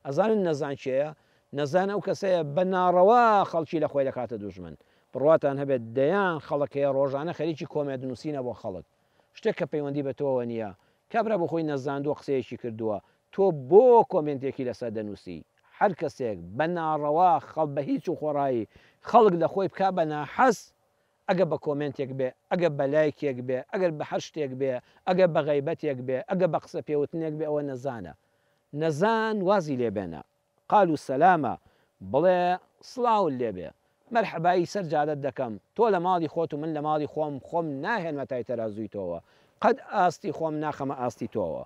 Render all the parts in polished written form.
ئەزانن نەزان چێە؟ نەزان ئەو کەسەیە بە ناڕەوا خەڵکی لە خۆی دەکاتە دوژمن. بڕواتان هەبێت دەیان خەڵکەیە ڕۆژانە خەریکی کۆمێک نووسینە بۆ خەڵک. شتێک کە پەیوەندی بە تۆوە نییە، کابرا بۆ خۆی نەزاندووە قسەیەکی کردووە، تۆ بۆ کۆمنتێکی لەسەر دەنووسی. هەر کەسێک بە ناڕەوا خەڵ بە هیچ و خۆڕایی خەڵک لە خۆی بک بە ناحەس، ئەگە بە کۆمنتێک بێ، ئەگە بە لایکێک بێ، ئەگەر بە هەر شتێک بێ، ئەگە بە غەیبەتێک بێ، ئەگە بە قسە پێوتنێک بێ، ئەوە نەزانە. نەزان وازی لێبێنە، قال و سەلامە، بڵێ سڵاون لێبێ، مەرحەبایی سەر جادت دەکەم، تۆ لە ماڵی خۆت و من لە ماڵی خۆم ناهێنمە تای تەرازووی تۆوە، قەت ئاستی خۆم ناخەمە ئاستی تۆوە.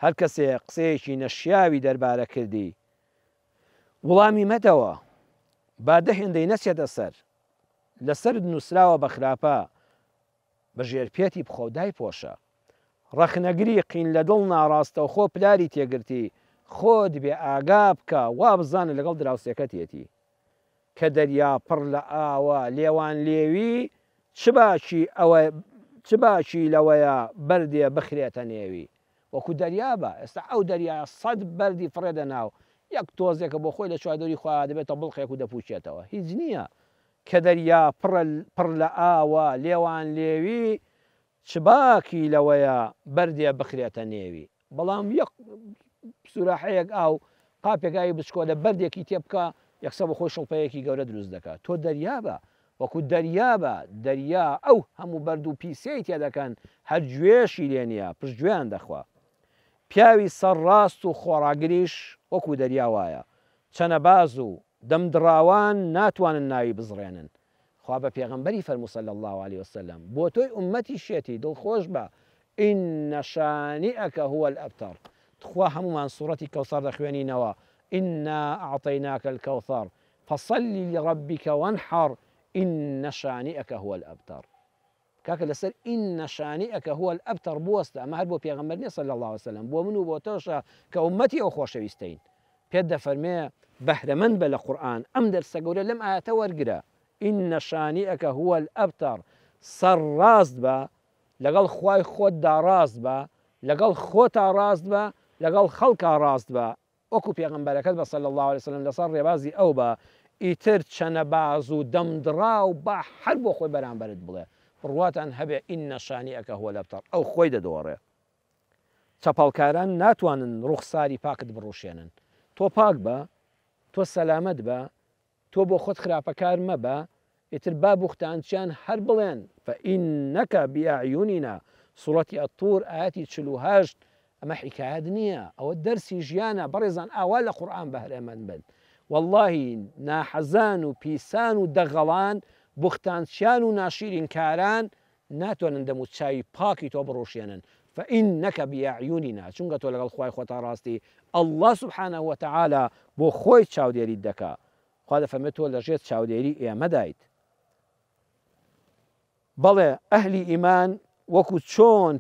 هەر کەسێ قسەیەکی نەشیاوی دەربارە کردی وڵامی مەدەوە، با دەهێندەی نەچێتە سەر، لەسەرت نووسراوە بە خراپە، بە ژێرپێتی بخۆدای پۆشە، ڕەخنەگری قین لە دڵ ناڕاستە و خۆ پلاری تێگرتی، خۆت بێ ئاگا بکە، وا بزانە لەگەڵ دراوسێکەتێتی، کە دەریا پڕ لە ئاوە لێوان لێوی، چ باشی لەوەیە بەردێ بخرێتە نێوی. وەکو دەریابە، ئێستا ئەو دەریا سەد بەردی فڕێدە ناو، یەک تۆزێکە بۆ خۆی لە چوادۆری خوا دەبێتە بڵقێک و دەپوچێتەوە، هیچ نییە. کە دەریا پڕ لە ئاوە لێوان لێوی، چ باکی لەوەیە بەردێ بخرێتە نێوی. بەڵام یەک سوراحەیەک ئاو قاپێکایی بچکۆ لە بەردێکی تێبکە، یەکسە بە خۆی شڵپەیەکی گەورە دروست دەکات. تۆ دەریابە، وەکو دەریابە، دەریا ئەو هەموو بەرد و پیسەی تێدەکەن، هەر گوێشی لێ نییە، پشت گوێیان دەخوا. پیاوی سەرڕاست و خۆڕاگریش وەکو دەریا وایە، چەنەباز و دەمدراوان ناتوانن ناوی بزڕێنن. خوا بە پێغەمبەری فەرموو صلی الله عليه وسلم، بۆ تۆی ئومەتی شێتی دڵخۆش بە، ئین شانئەکە هو الأبتر. خوا هەمومان سوورەتی کەوسەر دەخوێنینەوە، ئینا ئەعطەیناکە الکەوثەر فەصەلی لرەبیکە وەنحەڕ ئین شانئەکە هو الأبتر. کاکە لەسەر ئین شانئەکە هو الأبتر بوەستە، ئەمە هەر بۆ پێغەمبەر نییە صلی الله عليه وسلم، بۆ من و بۆ تۆشە کە ئومەتی ئەو خۆشەویستەین. پێت دەفەرمێ بەهرەمەند بە لە قورئان، ئەم دەرسە گەورە لەم ئاەتە وەرگرە، ئین شانئەکە هو الأبتر. سەرڕاست بە، لەگەڵ خوای خۆتدا ڕاست بە، لەگەڵ خۆتا ڕاست بە، لەگەڵ خەڵکا ڕاست بە، وەکو پێغەمبەرەکەت بە صلی الله عليه وسلم لەسەر ڕێبازی ئەو بە، ئیتر چەنەباز و دەمدراو بە هەر بۆ خۆی بەرامبەرت بڵێ، بڕواتان هەبێ ئین شانئەکە هو الأبتر، ئەو خۆی دەدۆڕێ. چەپەڵکاران ناتوانن ڕوخساری پاکت بڕوشێنن. تۆ پاک بە، تۆ سەلامەت بە، تۆ بۆ خۆت خراپەکار مەبە، ئیتر با بوختانچیان هەر بڵێن فەئینەکە بیئەعیونینا. سوورەتی ئەتور ئاەتی 48. ئەمە حیکایەت نییە، ئەوە دەرسی ژیانە. بەڕێزان ئاوا لە قورئان بەهرەمەند بن. واللهی ناحەزان و پیسان و دەغەڵان، بوختانچیان و ناشیرینکاران ناتوانن دەم و چاوی پاکی تۆ بڕوشێنن. فەئینەکە بیئەعیونینا، چونکە تۆ لەگەڵ خوای خۆتا ڕاستی، ئەڵڵا سوبحانە وتەعالا بۆ خۆی چاودێریت دەکا. خوا دەفەرمێت تۆ لەژێر چاودێری ئێمەدایت. بەڵێ ئەهلی ئیمان وەکو چۆن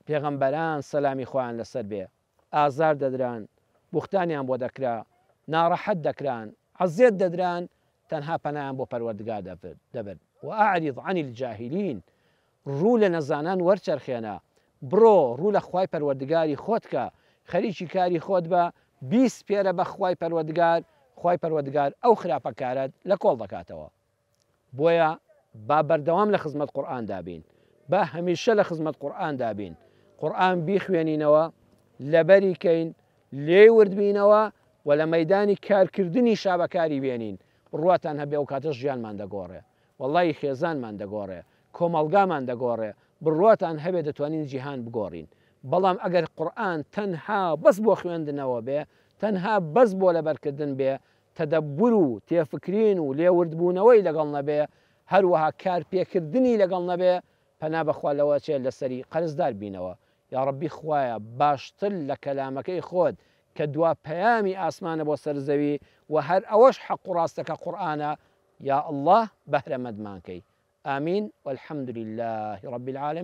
پێغەمبەران سەلامی خۆیان لەسەر بێ، ئازار دەدران، بوختانیان بۆ دەکرا، ناڕەحەت دەکران، عەزیەت دەدران، تەنها پەنایان بۆ پەروەردگار دەبن. وأعرض عن الجاهلین، ڕوو لە نەزانان وەرچەرخێنە، بڕۆ ڕوو لە خوای پەروەردگاری خۆت کە، خەریکی کاری خۆت بە، بیست پێرە بە خوای پەروەردگار، خوای پەروەردگار ئەو خراپەکارت لە کۆڵ دەکاتەوە. بۆیە با بەردەوام لە خزمەت قورئان دابین، با هەمیشە لە خزمەت قورئان دابین، قورئان بیخوێنینەوە، لەبەری کەین، لێی وردبینەوە و لە مەیدانی کارکردنی شابەکاری بێنین. بڕواتان هەبێ ئەو کاتە ژیانمان دەگۆڕێ، وەڵڵاهی خێزانمان دەگۆڕێ، کۆمەڵگامان دەگۆڕێ، بڕواتان هەبێ دەتوانین جیهان بگۆڕین. بەڵام ئەگەر قورئان تەنها بەس بۆ خوێندنەوە بێ، تەنها بەس بۆ لەبەرکردن بێ، تەدەببور و تێفکرین و لێوردبوونەوەی لەگەڵ نەبێ، هەروەها کارپێکردنی لەگەڵ نەبێ، پەنا بەخوا لەوە چێ لەسەری قەرزدار بینەوە. یا ڕەبی خوایە باشتر لە کەلامەکەی خۆت کە دوا پەیامی ئاسمانە بۆ سەر زەوی و هەر ئەوەش حەق و ڕاستەکە قورئانە، یا ئەڵڵاه بەهرەمەندمان کەی. آمین والحمد لله رب العالمين.